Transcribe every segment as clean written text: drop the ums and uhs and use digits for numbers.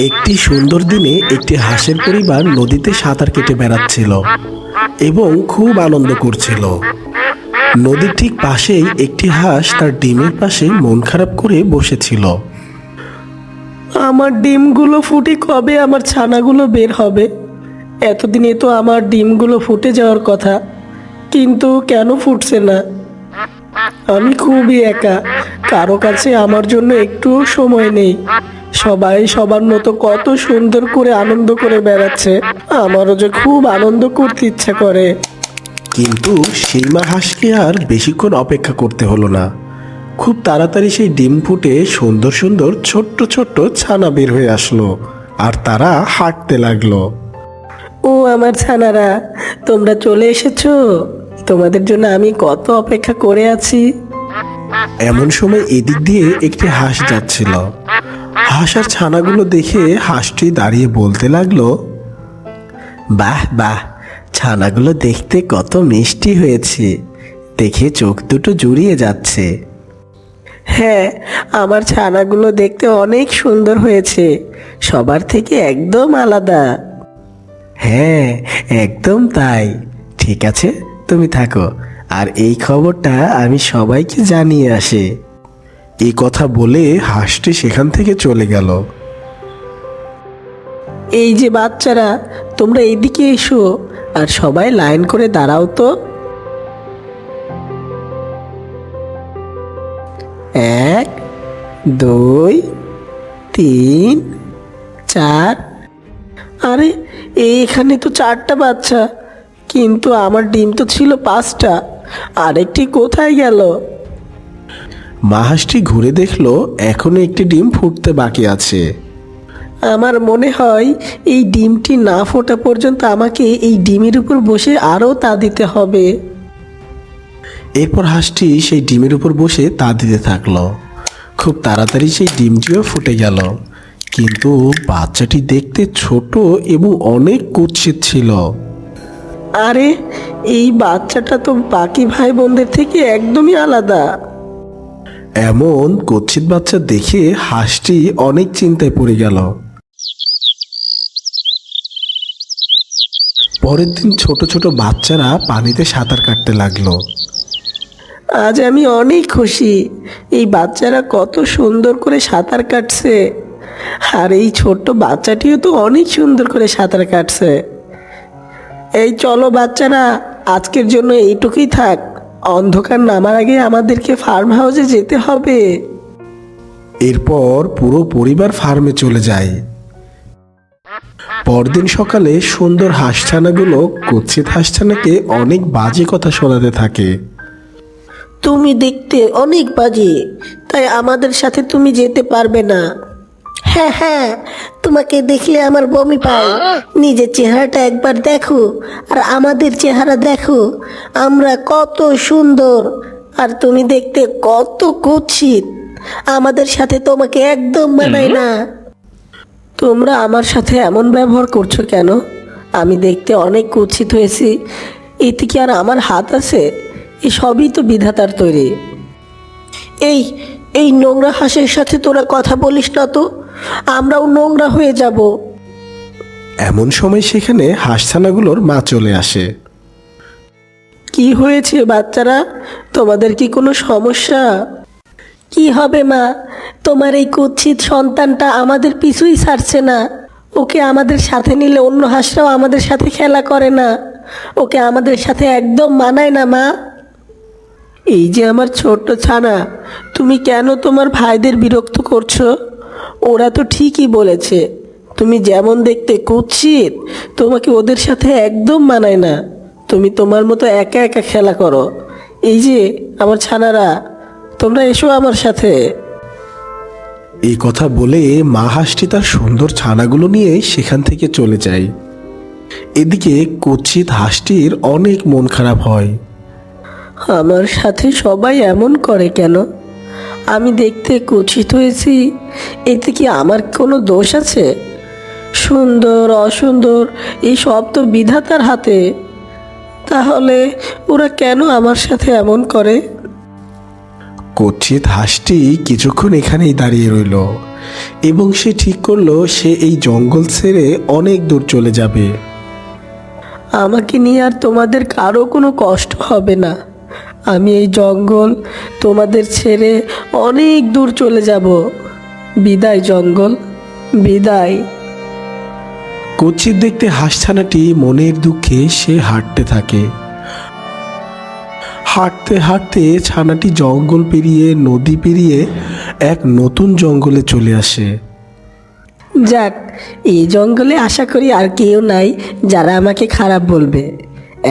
একটি সুন্দর দিনে একটি হাঁসের পরিবার নদীতে সাঁতার কেটে বেড়াচ্ছিল এবং খুব আনন্দ করছিল। নদীর ঠিক পাশেই একটি হাঁস তার ডিমের পাশে মন খারাপ করে বসেছিল। আমার ডিমগুলো ফুটে কবে আমার ছানাগুলো বের হবে? এতদিনে তো আমার ডিমগুলো ফুটে যাওয়ার কথা, কিন্তু কেন ফুটছে না? আমি খুবই একা, কারো কাছে আমার জন্য একটু সময় নেই। সবাই সবার মতো কত সুন্দর করে আনন্দ করে বেড়াচ্ছে, আমারও যে খুব আনন্দ করতে ইচ্ছা করে। কিন্তু সেই মা হাঁসকে আর বেশিক্ষণ অপেক্ষা করতে হলো না। খুব তাড়াতাড়ি সেই ডিম ফুটে সুন্দর সুন্দর ছোট্ট ছোট্ট ছানা বের হয়ে আসলো, আর তারা হাঁটতে লাগলো। ও আমার ছানারা, তোমরা চলে এসেছো? তোমাদের জন্য আমি কত অপেক্ষা করে আছি। এমন সময় এদিক দিয়ে একটি হাঁস যাচ্ছিল। হাঁস আর ছানাগুলো দেখে হাঁসটি দাঁড়িয়ে বলতে লাগলো, বাহ বাহ, ছানাগুলো দেখতে কত মিষ্টি হয়েছে, দেখে চোখ দুটো জুড়িয়ে যাচ্ছে। হ্যাঁ, আমার ছানাগুলো দেখতে অনেক সুন্দর হয়েছে, সবার থেকে একদম আলাদা। হ্যাঁ, একদম তাই। ঠিক আছে, তুমি থাকো, আর এই খবরটা আমি সবাইকে জানিয়ে আসে। এই কথা বলে হাঁসটি সেখান থেকে চলে গেল। এই যে বাচ্চারা, তোমরা এইদিকে এসো, আর সবাই লাইন করে দাঁড়াও তো। 1 2 3 4। আরে, এখানে তো 4টা বাচ্চা, কিন্তু আমার ডিম তো ছিল 5টা। আরেকটি কোথায় গেল? মা হাঁসটি ঘুরে দেখলো এখনো একটি ডিম ফুটতে বাকি আছে। আমার মনে হয় এই ডিমটি না ফোটা পর্যন্ত আমাকে এই ডিমের উপর বসে আরও তা দিতে হবে। এরপর হাঁসটি সেই ডিমের উপর বসে তা দিতে থাকলো। খুব তাড়াতাড়ি সেই ডিমটিও ফুটে গেল, কিন্তু বাচ্চাটি দেখতে ছোট এবং অনেক কুৎসিত ছিল। আরে, এই বাচ্চাটা তো বাকি ভাই বোনদের থেকে একদমই আলাদা। এমন কুৎসিত বাচ্চা দেখে হাঁসটি অনেক চিন্তায় পড়ে গেল। পরের দিন ছোট ছোট বাচ্চারা পানিতে সাঁতার কাটতে লাগলো। আজ আমি অনেক খুশি, এই বাচ্চারা কত সুন্দর করে সাঁতার কাটছে, আর এই ছোট্ট বাচ্চাটিও তো অনেক সুন্দর করে সাঁতার কাটছে। এই চলো বাচ্চারা, আজকের জন্য এইটুকুই থাক, অন্ধকার নামার আগে আমাদেরকে ফার্ম হাউসে যেতে হবে। এরপর পুরো পরিবার ফার্মে চলে যায়। পরদিন সকালে সুন্দর হাঁসছানাগুলো কুৎসিত হাঁসছানাকে অনেক বাজে কথা শোনাতে থাকে। তুমি দেখতে অনেক বাজে, তাই আমাদের সাথে তুমি যেতে পারবে না। হ্যাঁ হ্যাঁ, তোমাকে দেখলে আমার বমি পায়। নিজের চেহারাটা একবার দেখো, আর আমাদের চেহারা দেখো, আমরা কত সুন্দর, আর তুমি দেখতে কত কুৎসিত। আমাদের সাথে তোমাকে একদম মানায় না। তোমরা আমার সাথে এমন ব্যবহার করছো কেন? আমি দেখতে অনেক কুৎসিত হয়েছি, এতে কি আর আমার হাত আছে? এ সবই তো বিধাতার তৈরি। এই এই নোংরা হাঁসের সাথে তোরা কথা বলিস না তো, আমরাও নোংরা হয়ে যাব। এমন সময় সেখানে হাঁসছানাগুলোর মা চলে আসে। কি হয়েছে বাচ্চারা, তোমাদের কি কোনো সমস্যা? কি হবে মা, তোমার এই কুৎসিত সন্তানটা আমাদের পিছুই ছাড়ছে না। ওকে আমাদের সাথে নিলে অন্য হাঁসরাও আমাদের সাথে খেলা করে না, ওকে আমাদের সাথে একদম মানায় না মা। এই যে আমার ছোট্ট ছানা, তুমি কেন তোমার ভাইদের বিরক্ত করছো? ওরা তো ঠিকই বলেছে, তুমি যেমন দেখতে কুৎসিত, তোমাকে ওদের সাথে একদম মানায় না। তুমি তোমার মতো একা একা খেলা করো। এই যে আমার ছানারা, তোমরা এসো আমার সাথে। এই কথা বলে মা হাঁসটি তার সুন্দর ছানাগুলো নিয়ে সেখান থেকে চলে যায়। এদিকে কুৎসিত হাঁসটির অনেক মন খারাপ হয়। আমার সাথে সবাই এমন করে কেন? আমি দেখতে কুৎসিত হয়েছি, এতে কি আমার কোনো দোষ আছে? সুন্দর অসুন্দর এই সব তো বিধাতার হাতে। তাহলে ওরা কেন আমার সাথে এমন করে? কুৎসিত হাঁসটি কিছুক্ষণ এখানেই দাঁড়িয়ে রইল। এবং সে ঠিক করলো সে এই জঙ্গল ছেড়ে অনেক দূর চলে যাবে। আমাকে নিয়ে আর তোমাদের কারো কোনো কষ্ট হবে না। আমি এই জঙ্গল তোমাদের ছেড়ে অনেক দূর চলে যাব। বিদায় জঙ্গল, বিদায়। কুৎসিত দেখতে হাঁসছানাটি মনের দুঃখে সে হাঁটতে থাকে। হাঁটতে হাঁটতে ছানাটি জঙ্গল পেরিয়ে নদী পেরিয়ে এক নতুন জঙ্গলে চলে আসে। যাক, এই জঙ্গলে আশা করি আর কেউ নাই যারা আমাকে খারাপ বলবে।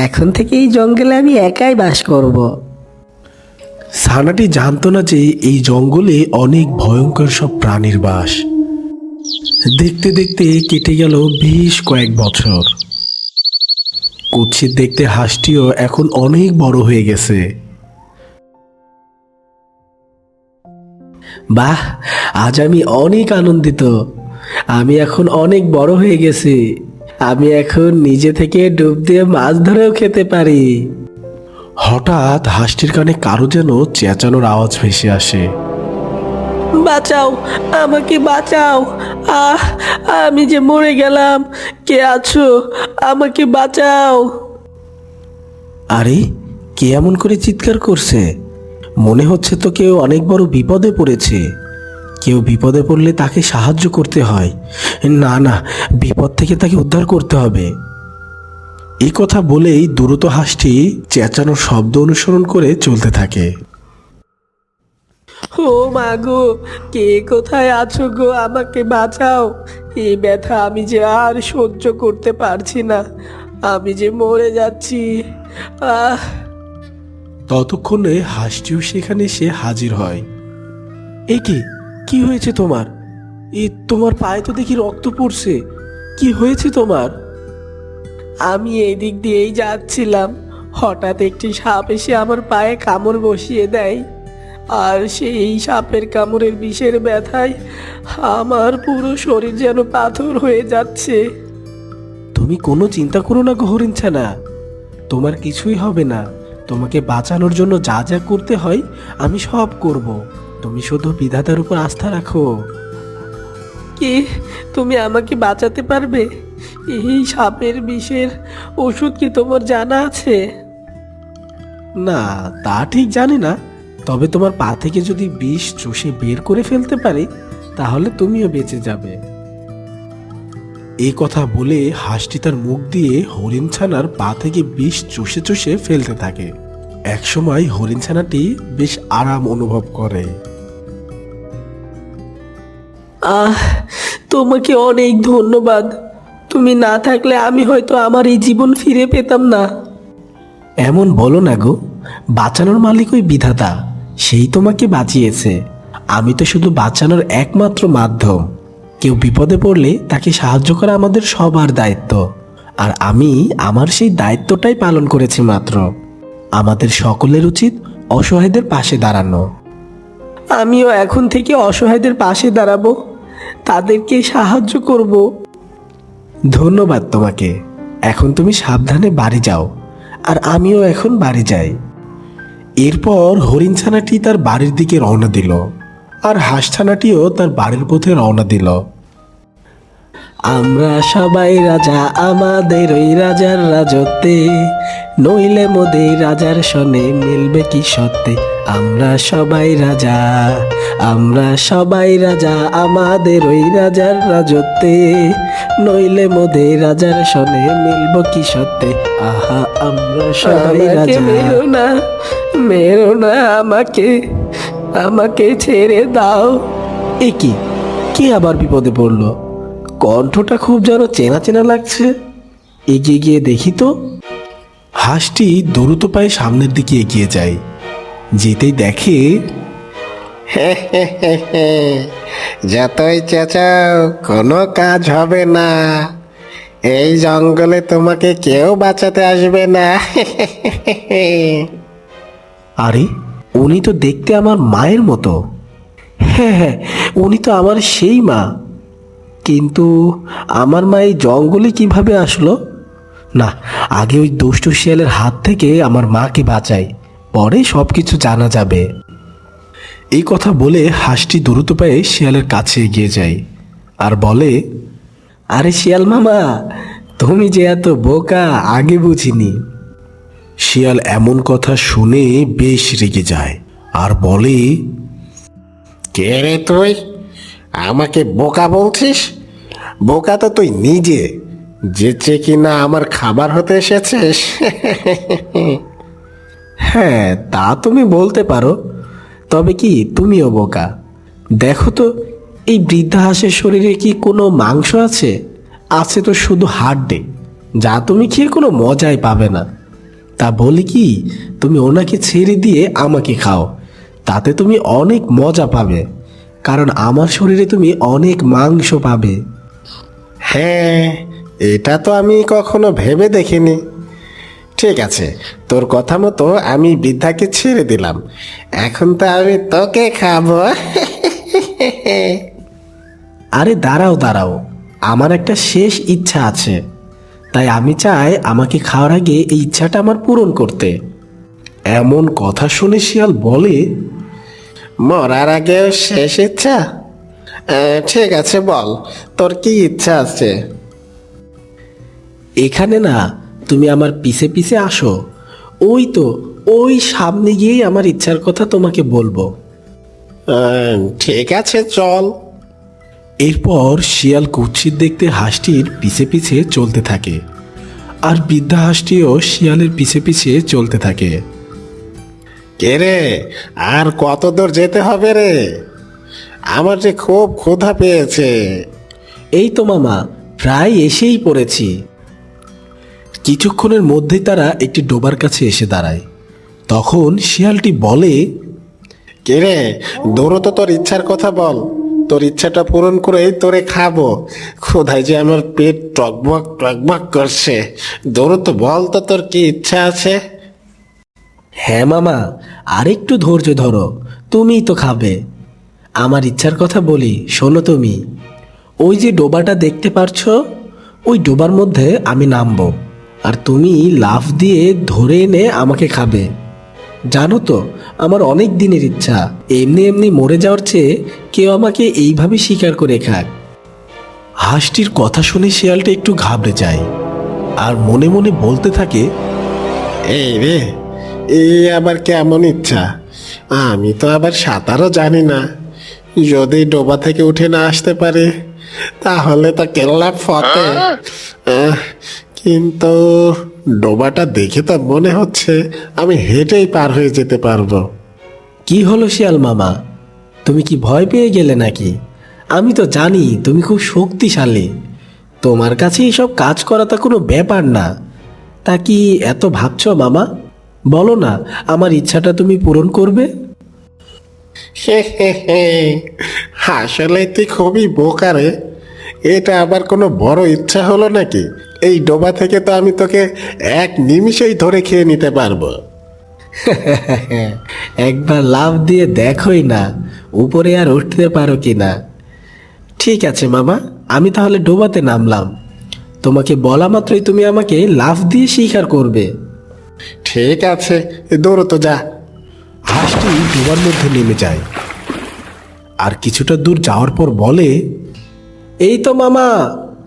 এখন থেকে এই জঙ্গলে আমি একাই বাস করব। ছানাটি জানতো না যে এই জঙ্গলে অনেক ভয়ঙ্কর সব প্রাণীর বাস। দেখতে দেখতে কেটে গেল বেশ কয়েক বছর। কুৎসিত দেখতে হাঁসটিও এখন অনেক বড় হয়ে গেছে। বাহ, আজ আমি অনেক আনন্দিত। আমি এখন অনেক বড় হয়ে গেছি। আমি এখন নিজে থেকে ডুব দিয়ে মাছ ধরেও খেতে পারি। হঠাৎ হাঁসটির কানে কারো যেন চেঁচানোর আওয়াজ ভেসে আসে। বাঁচাও, আমাকে বাঁচাও। আমি যে মরে গেলাম। কে আছো? আমাকে বাঁচাও। আরে, কে এমন করে চিৎকার করছে? মনে হচ্ছে তো কেউ অনেক বড় বিপদে পড়েছে। কেউ বিপদে পড়লে তাকে সাহায্য করতে হয়। না না, বিপদ থেকে তাকে উদ্ধার করতে হবে। এই কথা বলেই দ্রুত হাঁসটি চেঁচানোর শব্দ অনুসরণ করে চলতে থাকে। ও মা গো, কে কোথায় আছো গো? আমাকে বাঁচাও। এই ব্যথা আমি যে আর সহ্য করতে পারছি না। আমি যে মরে যাচ্ছি। আহ ততক্ষণে হাঁসটিও সেখানে এসে হাজির হয়। এ কি হয়েছে তোমার? তোমার পায়ে তো দেখি রক্ত পড়ছে। কি হয়েছে তোমার? আমি এই দিক দিয়েই যাচ্ছিলাম। হঠাৎ একটি সাপ এসে আমার পায়ে কামড় বসিয়ে দেয়। আর সেই সাপের কামড়ের বিষের ব্যথায় আমার পুরো শরীর যেন পাথর হয়ে যাচ্ছে। তুমি কোনো চিন্তা করো না গো হরিণছানা, তোমার কিছুই হবে না। তোমাকে বাঁচানোর জন্য যা যা করতে হয় আমি সব করব। তুমি শুধু বিধাতার উপর আস্থা রাখো। কি, তুমি আমাকে বাঁচাতে পারবে? এই সাপের বিষের ওষুধ কি তোমার জানা আছে? না, তা ঠিক জানি না, তবে তোমার পা থেকে যদি বিষ চুষে বের করে ফেলতে পারি তাহলে তুমিও বেঁচে যাবে। এই কথা বলে হাঁসটি তার মুখ দিয়ে হরিণছানার পা থেকে বিষ চুষে চুষে ফেলতে থাকে। একসময় হরিণছানাটি বেশ আরাম অনুভব করে। তোমাকে অনেক ধন্যবাদ। তুমি না থাকলে আমি হয়তো আমার এই জীবন ফিরে পেতাম না। এমন বলো না গো, বাঁচানোর মালিক ওই বিধাতা, সেই তোমাকে বাঁচিয়েছে। আমি তো শুধু বাঁচানোর একমাত্র মাধ্যম। কেউ বিপদে পড়লে তাকে সাহায্য করা আমাদের সবার দায়িত্ব। আর আমি আমার সেই দায়িত্বটাই পালন করেছি মাত্র। আমাদের সকলের উচিত অসহায়দের পাশে দাঁড়ানো। আমিও এখন থেকে অসহায়দের পাশে দাঁড়াবো, তাদেরকে সাহায্য করব। ধন্যবাদ তোমাকে। এখন তুমি সাবধানে বাড়ি যাও, আর আমিও এখন বাড়ি যাই। এরপর হরিণছানাটি তার বাড়ির দিকে রওনা দিল, আর হাঁসছানাটিও তার বাড়ির পথে রওনা দিল। আমরা সবাই রাজা আমাদের ওই রাজার রাজত্বে, নইলে মোদের রাজার সনে মিলবে কি সত্যে। আমরা সবাই রাজা, আমরা সবাই রাজা আমাদের ওই রাজার রাজত্বে, নইলে মোদের রাজার সনে মিলব কি সত্যে। আহা, আমরা সবাই রাজা। মেরো না, মেরো না আমাকে, আমাকে ছেড়ে দাও। এ কি আবার বিপদে পড়লো? কণ্ঠটা খুব যেন চেনা চেনা লাগছে। এগিয়ে গিয়ে দেখি তো। হাঁসটি দ্রুত পায়ে সামনের দিকে এগিয়ে যায়। যেতেই দেখে, যতই চেঁচাও কোনো কাজ হবে না। এই জঙ্গলে তোমাকে কেউ বাঁচাতে আসবে না। আরে, উনি তো দেখতে আমার মায়ের মতো। হ্যাঁ, উনি তো আমার সেই মা। কিন্তু আমার মা এই জঙ্গলে কিভাবে আসলো? না, আগে ওই দুষ্টু শিয়ালের হাত থেকে আমার মাকে বাঁচাই, পরে সব কিছু জানা যাবে। এই কথা বলে হাঁসটি দ্রুত পায়ে শিয়ালের কাছে এগিয়ে যায় আর বলে, আরে শিয়াল মামা, তুমি যে এত বোকা আগে বুঝিনি। শিয়াল এমন কথা শুনে বেশ রেগে যায় আর বলে, কে রে তুই? আমাকে বোকা বলছিস? বোকা তো তুই নিজে, যে কিনা আমার খাবার হতে এসেছিস। হ্যাঁ, তা তুমি বলতে পারো। তবে কি তুমিও বোকা? দেখো তো, এই বৃদ্ধা হাঁসের শরীরে কি কোনো মাংস আছে? আছে তো শুধু হাড্ডি, যা তুমি খেয়ে কোনো মজাই পাবে না। তা বলি কি, তুমি ওনাকে ছেড়ে দিয়ে আমাকে খাও, তাতে তুমি অনেক মজা পাবে, কারণ আমার শরীরে তুমি অনেক মাংস পাবে। হ্যাঁ, এটা তো আমি কখনো ভেবে দেখিনি। ঠিক আছে, তোর কথা মতো আমি বৃদ্ধাকে ছেড়ে দিলাম। এখন তো আমি তোকে খাবো। আরে দাঁড়াও দাঁড়াও, আমার একটা শেষ ইচ্ছা আছে, তাই আমি চাই আমাকে খাওয়ার আগে এই ইচ্ছাটা আমার পূরণ করতে। এমন কথা শুনে শিয়াল বলে, মরার আগেও শেষ ইচ্ছা? ঠিক আছে, বল তোর কি ইচ্ছা আছে? এখানে না, তুমি আমার পিছে পিছে আসো। ওই তো, ওই সামনে গিয়েই আমার ইচ্ছার কথা তোমাকে বলবো। ঠিক আছে, চল। এরপর শিয়াল কুৎসিত দেখতে হাঁসটির পিছে পিছে চলতে থাকে আর বৃদ্ধা হাঁসটিও শিয়ালের পিছে পিছে চলতে থাকে। কে রে, আর কত দূর যেতে হবে রে? আমার যে খুব ক্ষুধা পেয়েছে। এই তো মামা, প্রায় এসেই পড়েছি। কিছুক্ষণের মধ্যেই তারা একটি ডোবার কাছে এসে দাঁড়ায়। তখন শিয়ালটি বলে, কে রে, দ্রুত তোর ইচ্ছার কথা বল। তোর ইচ্ছাটা পূরণ করে তোরে খাবো। ক্ষুধায় যে আমার পেট টকবক টকবক করছে। দ্রুত বল তো তোর কি ইচ্ছা আছে? হ্যাঁ মামা, আরেকটু ধৈর্য ধরো, তুমিই তো খাবে। আমার ইচ্ছার কথা বলি, শোনো তুমি। ওই যে ডোবাটা দেখতে পারছো, ওই ডোবার মধ্যে আমি নামবো, আর তুমি লাফ দিয়ে ধরে এনে আমাকে খাবে। জানো তো, আমার অনেক দিনের ইচ্ছা, এমনি এমনি মরে যাওয়ার চেয়ে কেউ আমাকে এইভাবে শিকার করে খাক। হাঁসটির কথা শুনে শিয়ালটা একটু ঘাবড়ে যায় আর মনে মনে বলতে থাকে, এই রে, এই আবার কেমন ইচ্ছা? আমি তো আবার সাঁতারও জানি না। যদি ডোবা থেকে উঠে না আসতে পারে তাহলে তো কেল্লা ফতে। কিন্তু ডোবাটা দেখে তো মনে হচ্ছে আমি হেঁটেই পার হয়ে যেতে পারবো। কি হলো শিয়াল মামা, তুমি কি ভয় পেয়ে গেলে নাকি? আমি তো জানি তুমি খুব শক্তিশালী, তোমার কাছে এইসব কাজ করা তা কোনো ব্যাপার না। তা কি এত ভাবছো মামা? বলো না, আমার ইচ্ছাটা তুমি পূরণ করবে। হে হে হে, আসলে তুই খুবই বোকা রে। এটা আবার কোনো বড় ইচ্ছা হলো নাকি? এই ডোবা থেকে তো আমি তোকে এক নিমিষেই ধরে খেয়ে নিতে পারবো। একবার লাফ দিয়ে দেখোই না উপরে আর উঠতে পারো কি না। ঠিক আছে মামা, আমি তাহলে ডোবাতে নামলাম। তোমাকে বলা মাত্রই তুমি আমাকে লাফ দিয়ে শিকার করবে। ঠিক আছে, দৌড়ো তো যা। হাঁসটি ডোবার মধ্যে নেমে যায় আর কিছুটা দূর যাওয়ার পর বলে, এই তো মামা,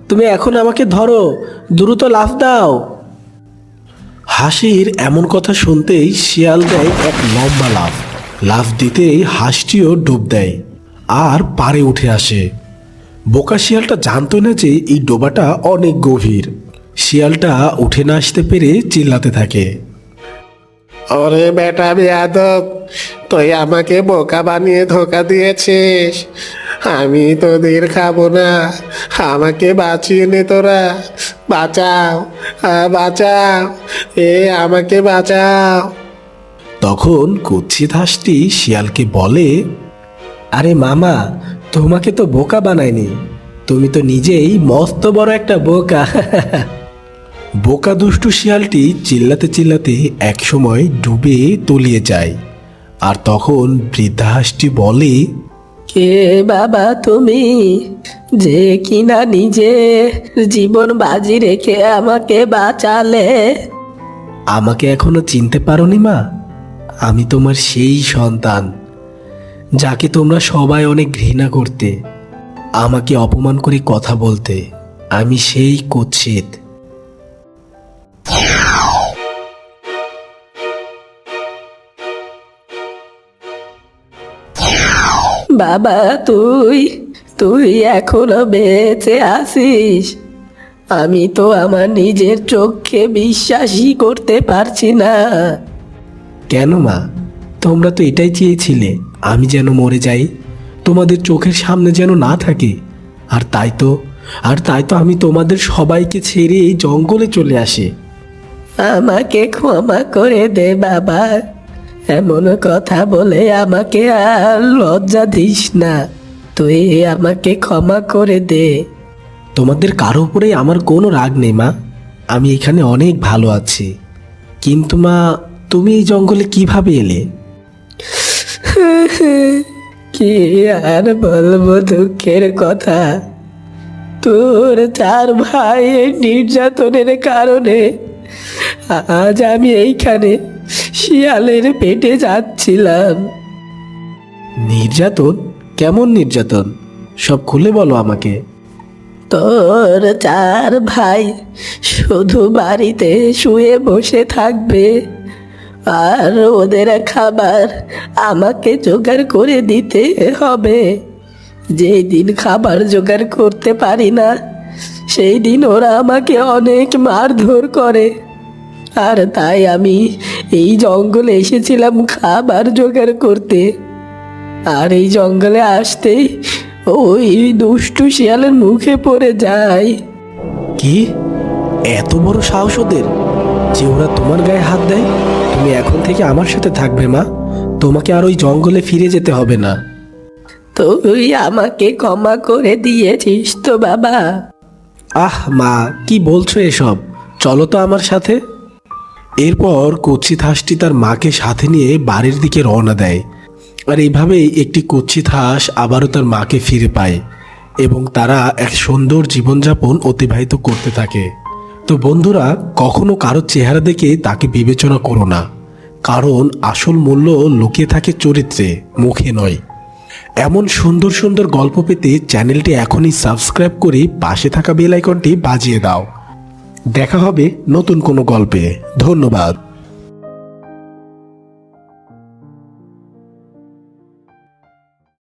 তুমি এখন আমাকে ধরো, দ্রুত লাফ দাও। হাসির এমন কথা শুনতেই শিয়াল দেয় এক লম্বা লাফ। লাফ দিতেই হাঁসটিও ডুব দেয় আর পাড়ে উঠে আসে। বোকা শিয়ালটা জানতো না যে এই ডোবাটা অনেক গভীর। শিয়ালটা উঠে না আসতে পেরে চিল্লাতে থাকে, ওরে বেটা বেয়াদব, তুই আমাকে বোকা বানিয়ে ধোকা দিয়েছিস। আমি তোদের খাবো না, আমাকে বাঁচিয়ে নে তোরা। বাঁচাও, বাঁচাও, আমাকে বাঁচাও। তখন কুৎসিত হাঁসটি শিয়ালকে বলে, আরে মামা, তোমাকে তো বোকা বানায়নি, তুমি তো নিজেই মস্ত বড় একটা বোকা। বোকা দুষ্টু শিয়ালটি চিল্লাতে চিল্লাতে একসময় ডুবে তলিয়ে যায়। আর তখন বৃদ্ধা হাঁসটি বলে, কে বাবা তুমি, যে কিনা নিজে জীবন বাজি রেখে আমাকে বাঁচালে? আমাকে এখনো চিনতে পারোনি মা? আমি তোমার সেই সন্তান, যাকে তোমরা সবাই অনেক ঘৃণা করতে, আমাকে অপমান করে কথা বলতে, আমি সেই কুৎসিত। বাবা, তুই তুই এখনো বেঁচে আছিস? আমি তো আমার নিজের চোখকে বিশ্বাসই করতে পারছি না। কেন মা, তোমরা তো এটাই চেয়েছিলে আমি যেন মরে যাই, তোমাদের চোখের সামনে যেন না থাকি। আর তাই তো আমি তোমাদের সবাইকে ছেড়ে এই জঙ্গলে চলে আসি। আমাকে ক্ষমা করে দে বাবা, এমন কথা বলে আমাকে আর লজ্জা দিস না। তুই আমাকে ক্ষমা করে দে। তোমাদের কারো উপরেই আমার কোনো রাগ নেই মা, আমি এখানে অনেক ভালো আছি। কিন্তু মা, তুমি এই জঙ্গলে কিভাবে এলে? কি আর বলবো দুঃখের কথা। তোর 4 ভাইয়ের নির্যাতনের কারণে আজ আমি এইখানে শিয়ালের পেটে যাচ্ছিলাম। নির্যাতন? কেমন নির্যাতন? সব খুলে বলো আমাকে। তোর 4 ভাই শুধু বাড়িতে শুয়ে বসে থাকবে, আর ওদের খাবার আমাকে জোগাড় করে দিতে হবে। যেই দিন খাবার জোগাড় করতে পারি না, সেই দিন ওরা আমাকে অনেক মারধর করে। আর তাই আমি এই জঙ্গলে এসেছিলাম খাবার জোগাড় করতে। আর এই জঙ্গলে আসতেই ওই দুষ্টু শিয়ালের মুখে পড়ে যায়। কি এত বড় সাহস ওদের যে ওরা তোমার গায়ে হাত দেয়? তুমি এখন থেকে আমার সাথে থাকবে মা, তোমাকে আর ওই জঙ্গলে ফিরে যেতে হবে না। তুই আমাকে ক্ষমা করে দিয়েছিস তো বাবা? আহ মা, কি বলছো এসব? চলো তো আমার সাথে। এরপর কুৎসিত হাঁসটি তার মাকে সাথে নিয়ে বাড়ির দিকে রওনা দেয়। আর এইভাবেই একটি কুৎসিত হাঁস আবারও তার মাকে ফিরে পায় এবং তারা এক সুন্দর জীবনযাপন অতিবাহিত করতে থাকে। তো বন্ধুরা, কখনো কারো চেহারা দেখে তাকে বিবেচনা করো না, কারণ আসল মূল্য লুকিয়ে থাকে চরিত্রে, মুখে নয়। এমন সুন্দর সুন্দর গল্প পেতে চ্যানেলটি এখনই সাবস্ক্রাইব করে পাশে থাকা বেল আইকনটি বাজিয়ে দাও। দেখা হবে নতুন কোনো গল্পে। ধন্যবাদ।